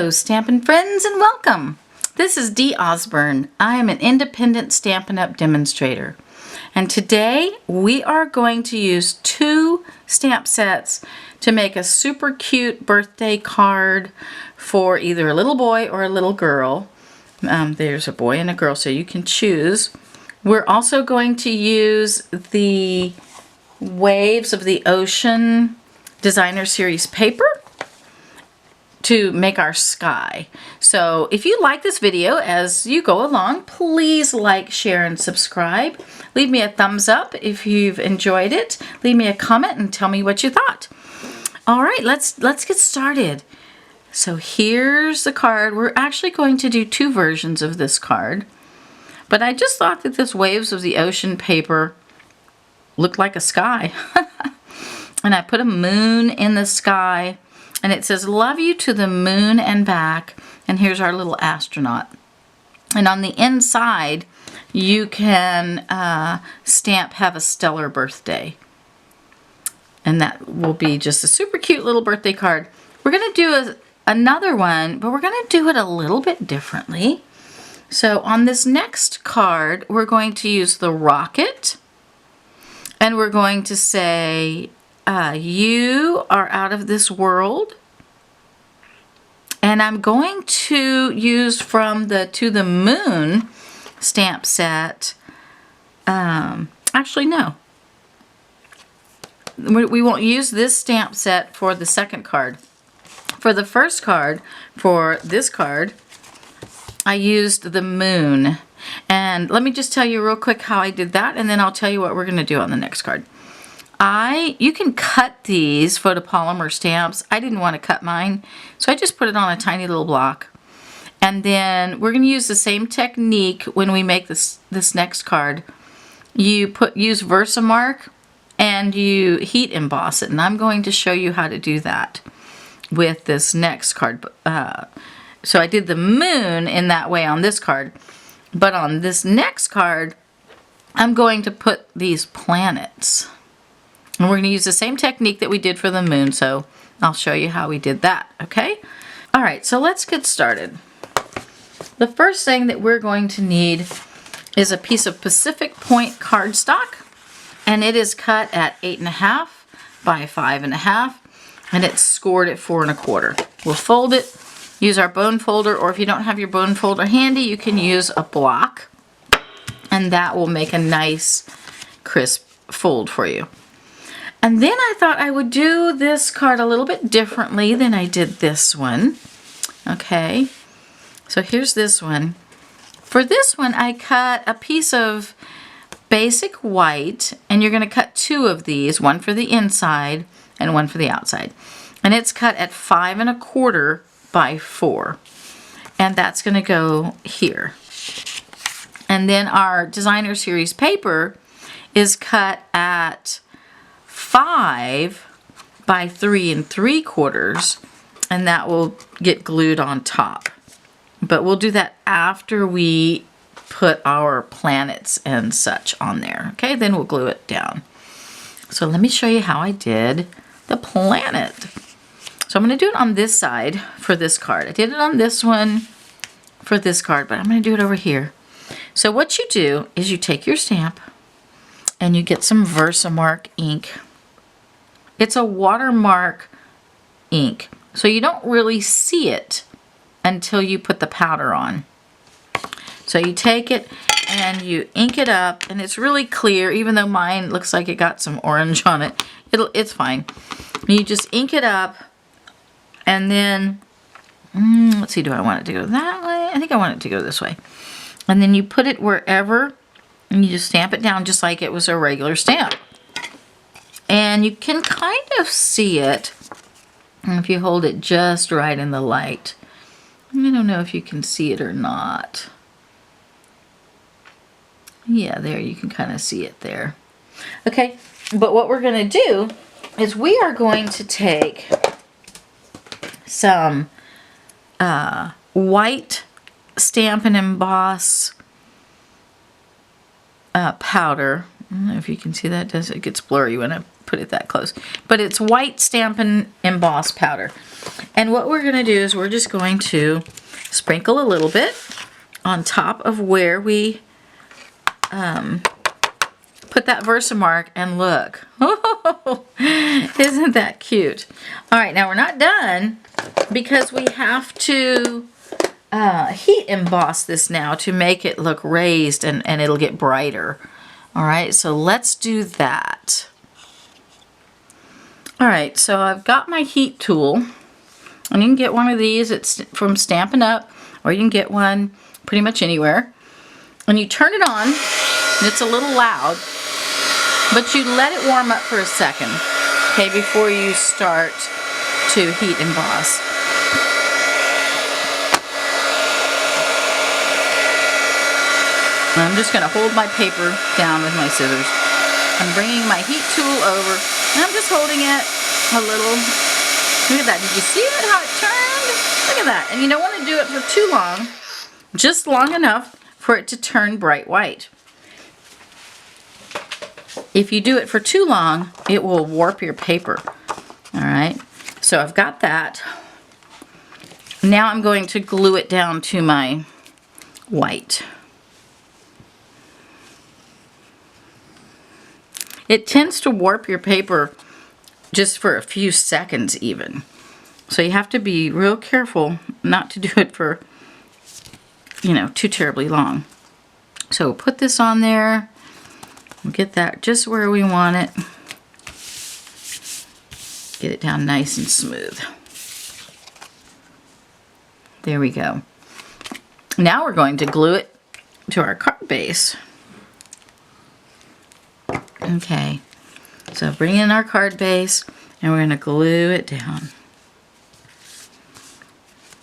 Hello Stampin' friends and welcome! This is Dee Osburn. I am an independent Stampin' Up! Demonstrator. And today we are going to use 2 stamp sets to make a super cute birthday card for either a little boy or a little girl. There's a boy and a girl, so you can choose. We're also going to use the Waves of the Ocean Designer Series paper to make our sky. So if you like this video as you go along, please like, share, and subscribe. Leave me a thumbs up if you've enjoyed it. Leave me a comment and tell me what you thought. All right, let's get started. So here's the card. We're actually going to do 2 versions of this card, but I just thought that this Waves of the Ocean paper looked like a sky. And I put a moon in the sky. And it says, love you to the moon and back. And here's our little astronaut. And on the inside, you can stamp have a stellar birthday. And that will be just a super cute little birthday card. We're going to do another one, but we're going to do it a little bit differently. So on this next card, we're going to use the rocket. And we're going to say, you are out of this world. And I'm going to use from the To the Moon stamp set. Actually, no. We won't use this stamp set for the second card. For the first card, for this card, I used the moon. And let me just tell you real quick how I did that, and then I'll tell you what we're going to do on the next card. You can cut these photopolymer stamps. I didn't want to cut mine, so I just put it on a tiny little block. And then we're going to use the same technique when we make this next card. You use Versamark and you heat emboss it, and I'm going to show you how to do that with this next card. So I did the moon in that way on this card, but on this next card, I'm going to put these planets. And we're going to use the same technique that we did for the moon, so I'll show you how we did that, okay? All right, so let's get started. The first thing that we're going to need is a piece of Pacific Point cardstock, and it is cut at 8.5 by 5.5, and it's scored at 4 1/4. We'll fold it, use our bone folder, or if you don't have your bone folder handy, you can use a block, and that will make a nice, crisp fold for you. And then I thought I would do this card a little bit differently than I did this one. Okay, so here's this one. For this one, I cut a piece of basic white, and you're going to cut 2 of these, one for the inside and one for the outside. And it's cut at 5 1/4 by 4. And that's going to go here. And then our Designer Series paper is cut at 5 by 3 3/4, and that will get glued on top. But we'll do that after we put our planets and such on there. Okay, then we'll glue it down. So let me show you how I did the planet. So I'm going to do it on this side for this card. I did it on this one for this card, but I'm going to do it over here. So what you do is you take your stamp and you get some Versamark ink. It's a watermark ink, so you don't really see it until you put the powder on. So you take it and you ink it up, and it's really clear, even though mine looks like it got some orange on it. It's fine. You just ink it up, and then, let's see, do I want it to go that way? I think I want it to go this way. And then you put it wherever, and you just stamp it down just like it was a regular stamp. And you can kind of see it if you hold it just right in the light. I don't know if you can see it or not. Yeah, there, you can kind of see it there. Okay, but what we're going to do is we are going to take some white Stampin' Emboss powder. I don't know if you can see that. It gets blurry when I put it that close. But it's white Stampin' Emboss powder. And what we're going to do is we're just going to sprinkle a little bit on top of where we put that Versamark, and look. Oh, isn't that cute? All right, now we're not done because we have to heat emboss this now to make it look raised, and it'll get brighter. All right, so let's do that. All right, so I've got my heat tool, and you can get one of these. It's from Stampin' Up, or you can get one pretty much anywhere. And you turn it on, and it's a little loud, but you let it warm up for a second, okay, before you start to heat emboss. And I'm just going to hold my paper down with my scissors. I'm bringing my heat tool over, and I'm just holding it a little. Look at that. Did you see it, how it turned? Look at that. And you don't want to do it for too long, just long enough for it to turn bright white. If you do it for too long, it will warp your paper. All right, so I've got that. Now I'm going to glue it down to my white. It tends to warp your paper just for a few seconds even. So you have to be real careful not to do it for, you know, too terribly long. So put this on there. We'll get that just where we want it. Get it down nice and smooth. There we go. Now we're going to glue it to our card base. Okay, so bring in our card base, and we're going to glue it down.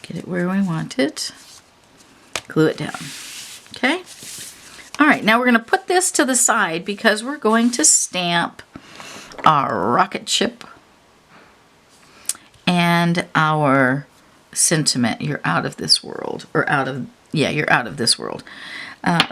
Get it where we want it. Glue it down. Okay? All right, now we're going to put this to the side because we're going to stamp our rocket ship and our sentiment, "You're out of this world," or "You're out of this world."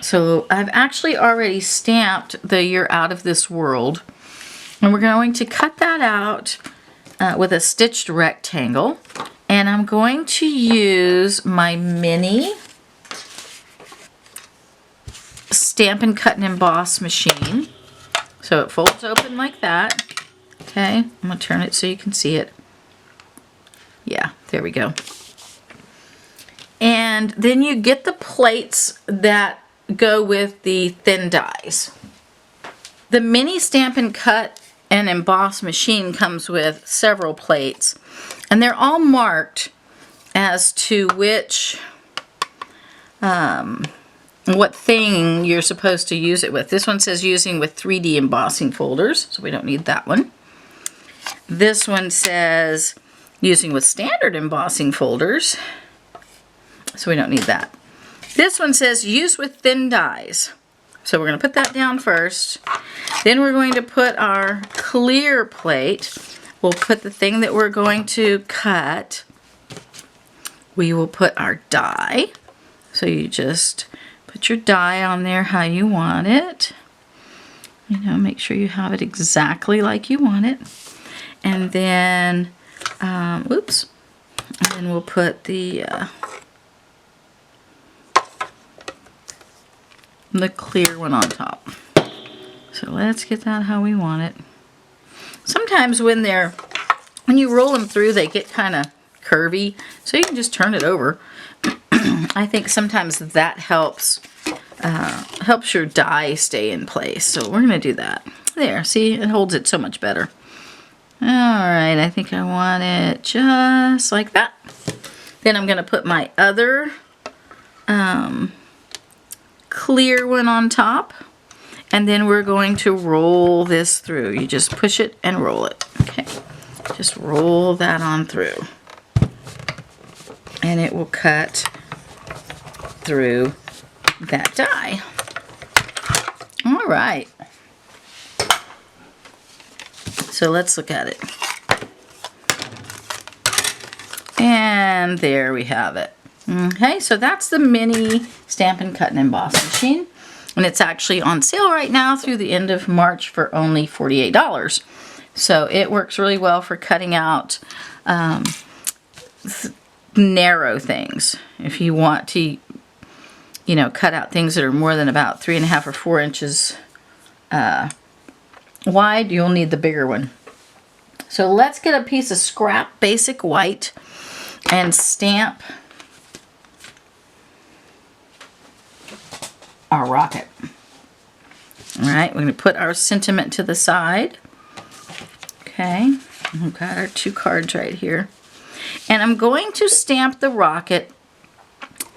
So I've actually already stamped the "You're out of this world," and we're going to cut that out with a stitched rectangle, and I'm going to use my mini Stampin' Cut and Emboss machine. So it folds open like that. Okay, I'm going to turn it so you can see it. Yeah, there we go. And then you get the plates that go with the thin dies. The mini Stampin' Cut and Emboss machine comes with several plates, and they're all marked as to which, what thing you're supposed to use it with. This one says using with 3D embossing folders, so we don't need that one. This one says using with standard embossing folders, so we don't need that. This one says use with thin dies. So we're going to put that down first. Then we're going to put our clear plate. We'll put the thing that we're going to cut. We will put our die. So you just put your die on there how you want it. You know, make sure you have it exactly like you want it. And then, oops. And then we'll put the clear one on top. So let's get that how we want it. Sometimes when you roll them through, they get kind of curvy, so you can just turn it over. I think sometimes that helps your die stay in place. So we're going to do that. There, see, it holds it so much better. All right, I think I want it just like that. Then I'm going to put my other clear one on top, and then we're going to roll this through. You just push it and roll it. Okay, just roll that on through, and it will cut through that die. All right, so let's look at it. And there we have it. Okay, so that's the mini Stampin' Cut and Emboss machine. And it's actually on sale right now through the end of March for only $48. So it works really well for cutting out narrow things. If you want to, you know, cut out things that are more than about 3.5 or 4 inches wide, you'll need the bigger one. So let's get a piece of scrap basic white and stamp our rocket. All right, we're going to put our sentiment to the side. Okay, we've got our 2 cards right here. And I'm going to stamp the rocket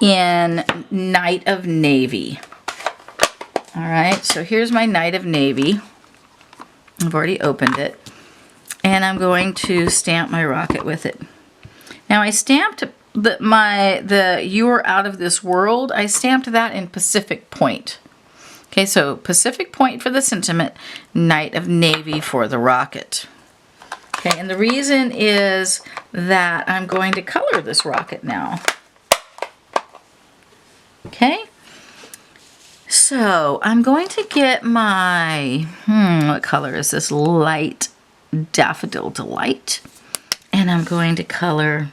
in Night of Navy. All right, so here's my Night of Navy. I've already opened it. And I'm going to stamp my rocket with it. Now I stamped the You're Out of This World, I stamped that in Pacific Point. Okay, so Pacific Point for the sentiment, Night of Navy for the rocket. Okay, and the reason is that I'm going to color this rocket now. Okay, so I'm going to get my, what color is this? Light Daffodil Delight. And I'm going to color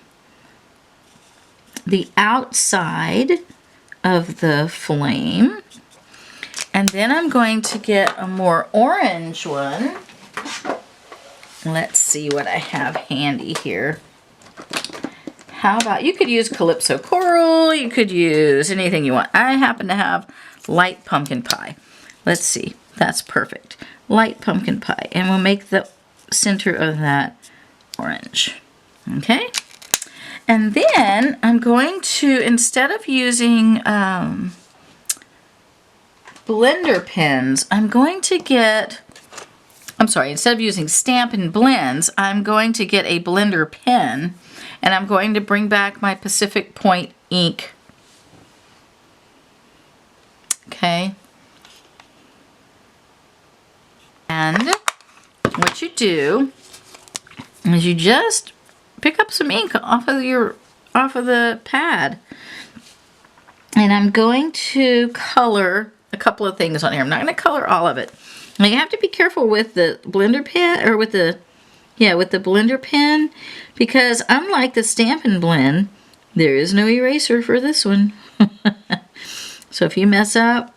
the outside of the flame. And then I'm going to get a more orange one. Let's see what I have handy here. How about, you could use Calypso Coral, you could use anything you want. I happen to have Light Pumpkin Pie. Let's see, that's perfect. Light Pumpkin Pie, and we'll make the center of that orange. Okay? And then I'm going to, instead of using blender pens, I'm going to get, instead of using Stampin' blends, I'm going to get a blender pen, and I'm going to bring back my Pacific Point ink. Okay. And what you do is you just pick up some ink off of the pad. And I'm going to color a couple of things on here. I'm not going to color all of it. Now you have to be careful with the blender pen, or with the blender pen, because unlike the Stampin' blend, there is no eraser for this one. So if you mess up,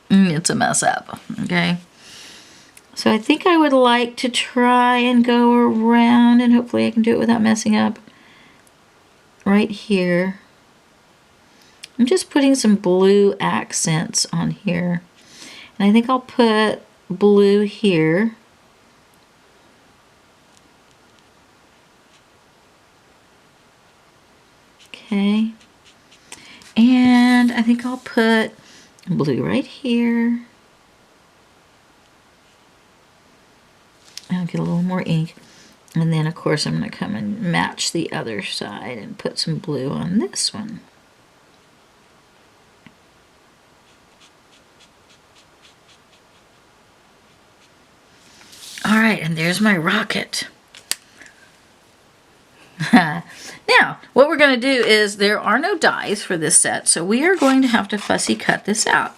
it's a mess up, okay? So I think I would like to try and go around, and hopefully I can do it without messing up, right here. I'm just putting some blue accents on here. And I think I'll put blue here. Okay. And I think I'll put blue right here. I'll get a little more ink. And then, of course, I'm going to come and match the other side and put some blue on this one. All right, and there's my rocket. Now, what we're going to do is, there are no dies for this set, so we are going to have to fussy cut this out.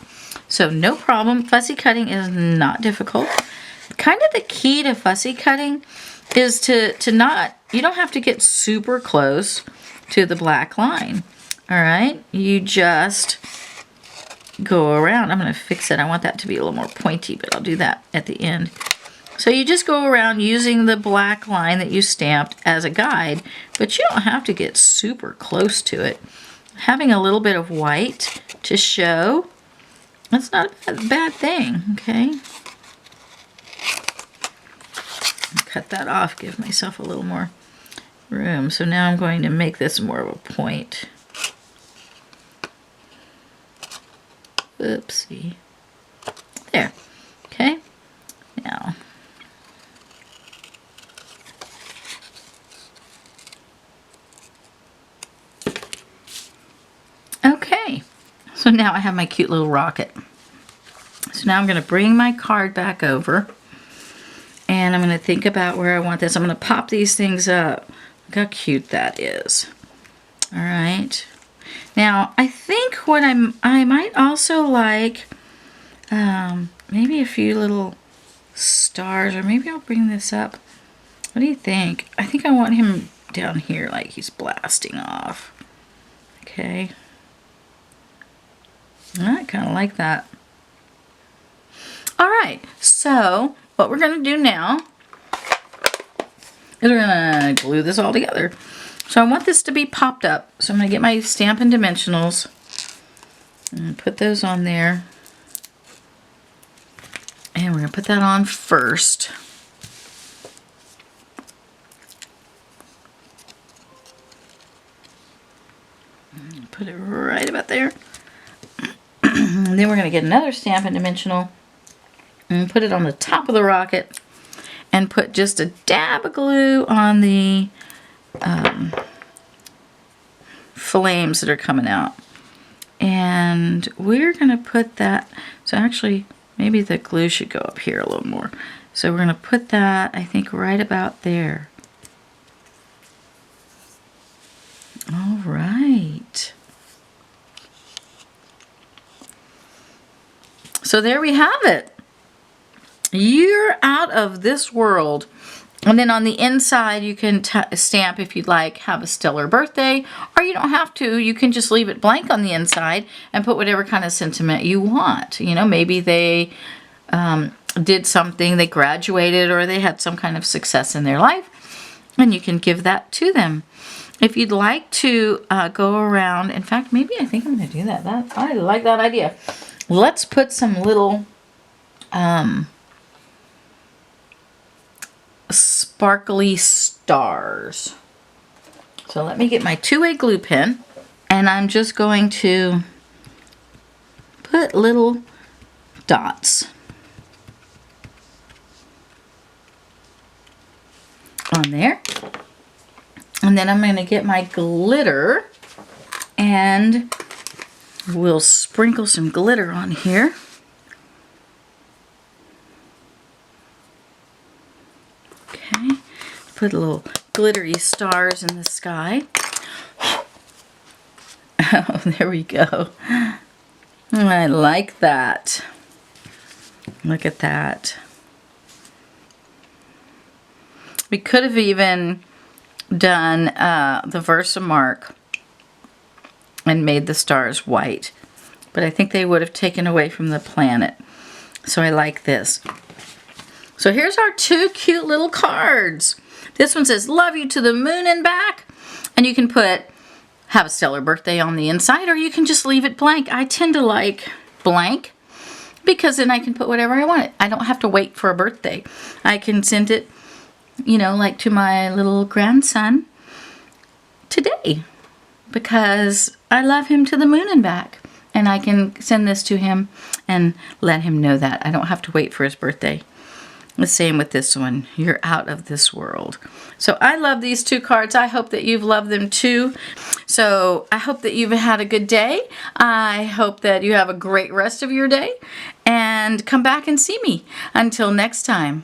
So no problem, fussy cutting is not difficult. Kind of the key to fussy cutting is to not, you don't have to get super close to the black line. All right, you just go around. I'm going to fix it. I want that to be a little more pointy, but I'll do that at the end. So you just go around using the black line that you stamped as a guide, but you don't have to get super close to it. Having a little bit of white to show, that's not a bad thing, okay? Cut that off, give myself a little more room. So now I'm going to make this more of a point. Oopsie. There, okay? Now, okay, so now I have my cute little rocket. So now I'm going to bring my card back over, and I'm going to think about where I want this. I'm going to pop these things up. Look how cute that is. All right. Now, I think what I might also like maybe a few little stars, or maybe I'll bring this up. What do you think? I think I want him down here like he's blasting off. Okay. I kind of like that. All right, so what we're going to do now is we're going to glue this all together. So I want this to be popped up. So I'm going to get my Stampin' Dimensionals and put those on there. And we're going to put that on first. Put it right about there. And then we're going to get another Stampin' Dimensional and put it on the top of the rocket and put just a dab of glue on the flames that are coming out. And we're going to put that, so actually maybe the glue should go up here a little more. So we're going to put that, I think, right about there. All right. So there we have it. You're out of this world. And then on the inside, you can stamp, if you'd like, have a stellar birthday, or you don't have to. You can just leave it blank on the inside and put whatever kind of sentiment you want. You know, maybe they did something, they graduated, or they had some kind of success in their life, and you can give that to them. If you'd like to go around, in fact, maybe I think I'm going to do that. I like that idea. Let's put some little sparkly stars. So let me get my 2-way glue pen, and I'm just going to put little dots on there. And then I'm going to get my glitter, and we'll sprinkle some glitter on here. Okay, put little glittery stars in the sky. Oh, there we go. I like that. Look at that. We could have even done the Versamark and made the stars white, but I think they would have taken away from the planet. So I like this. So here's our 2 cute little cards. This one says, love you to the moon and back. And you can put, have a stellar birthday on the inside, or you can just leave it blank. I tend to like blank because then I can put whatever I want. I don't have to wait for a birthday. I can send it, you know, like to my little grandson today because I love him to the moon and back. And I can send this to him and let him know that. I don't have to wait for his birthday. The same with this one. You're out of this world. So I love these 2 cards. I hope that you've loved them too. So I hope that you've had a good day. I hope that you have a great rest of your day. And come back and see me. Until next time.